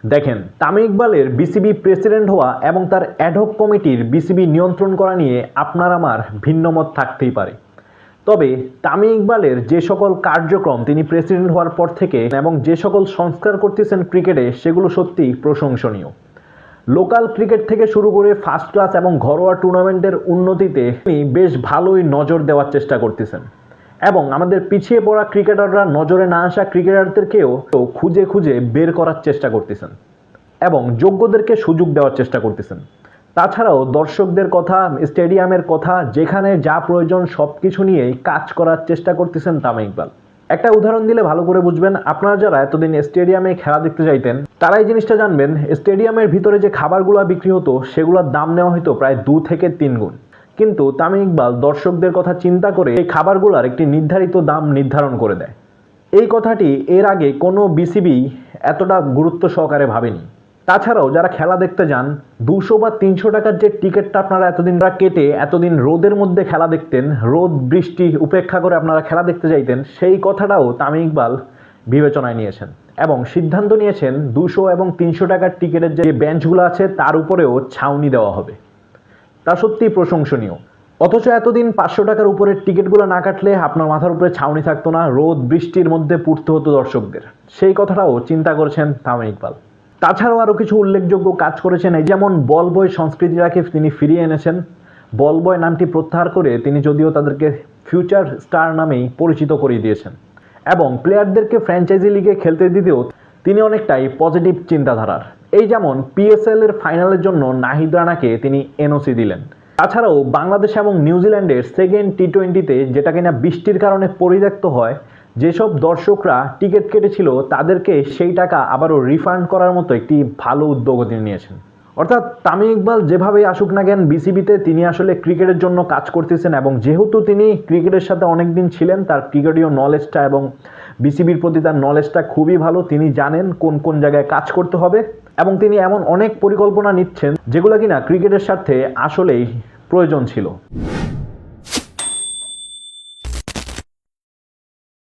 দেখেন, তামিম ইকবালের BCB president হওয়া এবং তার অ্যাডহক কমিটির বিসিবি নিয়ন্ত্রণ করা নিয়ে আপনার আমার ভিন্নমত থাকতেই পারে। তবে তামিম ইকবালের যে সকল কার্যক্রম তিনি প্রেসিডেন্ট হওয়ার পর থেকে এবং যে সকল সংস্কার করতেছেন ক্রিকেটে, সেগুলো সত্যি প্রশংসনীয়। লোকাল ক্রিকেট থেকে শুরু করে ফার্স্ট ক্লাস এবং ঘরোয়া টুর্নামেন্টের উন্নতিতে তিনি বেশ ভালোই নজর দেওয়ার চেষ্টা করতেছেন এবং আমাদের পিছিয়ে পড়া ক্রিকেটাররা, নজরে না আসা ক্রিকেটারদেরকেও খুঁজে খুঁজে বের করার চেষ্টা করতেছেন এবং যোগ্যদেরকে সুযোগ দেওয়ার চেষ্টা করতেছেন। তাছাড়াও দর্শকদের কথা, স্টেডিয়ামের কথা, যেখানে যা প্রয়োজন সব কিছু নিয়েই কাজ করার চেষ্টা করতেছেন তামিম ইকবাল। একটা উদাহরণ দিলে ভালো করে বুঝবেন। আপনারা যারা এতদিন স্টেডিয়ামে খেলা দেখতে যাইতেন তারা এই জিনিসটা জানবেন, স্টেডিয়ামের ভিতরে যে খাবারগুলো বিক্রি হতো সেগুলোর দাম নেওয়া হতো প্রায় 2 থেকে 3 গুণ। কিন্তু তামিম ইকবাল দর্শকদের কথা চিন্তা করে এই খাবারগুলোর একটি নির্ধারিত দাম নির্ধারণ করে দেয়। এই কথাটি এর আগে কোনো বিসিবি এতটা গুরুত্ব সহকারে ভাবেনি। তাছাড়াও যারা খেলা দেখতে যান, 200 বা 300 টাকার যে টিকিটটা আপনারা কেটে এতদিন রোদের মধ্যে খেলা দেখতেন, রোদ বৃষ্টি উপেক্ষা করে আপনারা খেলা দেখতে যাইতেন, সেই কথাটাও তামিম ইকবাল বিবেচনায় নিয়েছেন এবং সিদ্ধান্ত নিয়েছেন 200 এবং 300 টাকার টিকিটের যে বেঞ্চগুলো আছে তার উপরেও ছাউনি দেওয়া হবে। তা সত্যিই প্রশংসনীয়। অথচ এতদিন 500 টাকার উপরের টিকিটগুলো না কাটলে আপনার মাথার উপরে ছাউনি থাকতো না, রোদ বৃষ্টির মধ্যে পড়তে হতো দর্শকদের। সেই কথাটাও চিন্তা করেছেন তামিম ইকবাল। তাছাড়াও আরও কিছু উল্লেখযোগ্য কাজ করেছেন, এই যেমন বল বয় সংস্কৃতিটাকে তিনি ফিরিয়ে এনেছেন। বল বয় নামটি প্রত্যাহার করে তিনি যদিও তাদেরকে ফিউচার স্টার নামেই পরিচিত করিয়ে দিয়েছেন এবং প্লেয়ারদেরকে ফ্র্যাঞ্চাইজি লিগে খেলতে দিতেও তিনি অনেকটাই পজিটিভ চিন্তাধারার। এই যেমন পিএসএল এর ফাইনালের জন্য নাহিদ রানাকে তিনি এনওসি দিলেন। তাছাড়াও বাংলাদেশ এবং নিউজিল্যান্ডের সেকেন্ড টি20তে, যেটা কিনা বৃষ্টির কারণে পরিত্যক্ত হয়, যেসব দর্শকরা টিকিট কেটেছিল তাদেরকে সেই টাকা আবারও রিফান্ড করার মতো একটি ভালো উদ্যোগও তিনি নিয়েছেন। অর্থাৎ তামিম ইকবাল যেভাবেই আসুক না কেন বিসিবিতে, তিনি আসলে ক্রিকেটের জন্য কাজ করতেছেন এবং যেহেতু তিনি ক্রিকেটের সাথে অনেকদিন ছিলেন, তার ক্রিকেটীয় নলেজটা এবং বিসিবির প্রতি তার নলেজটা খুবই ভালো। তিনি জানেন কোন কোন জায়গায় কাজ করতে হবে এবং তিনি এমন অনেক পরিকল্পনা নিচ্ছেন যেগুলো কিনা ক্রিকেটের স্বার্থে আসলেই প্রয়োজন ছিল।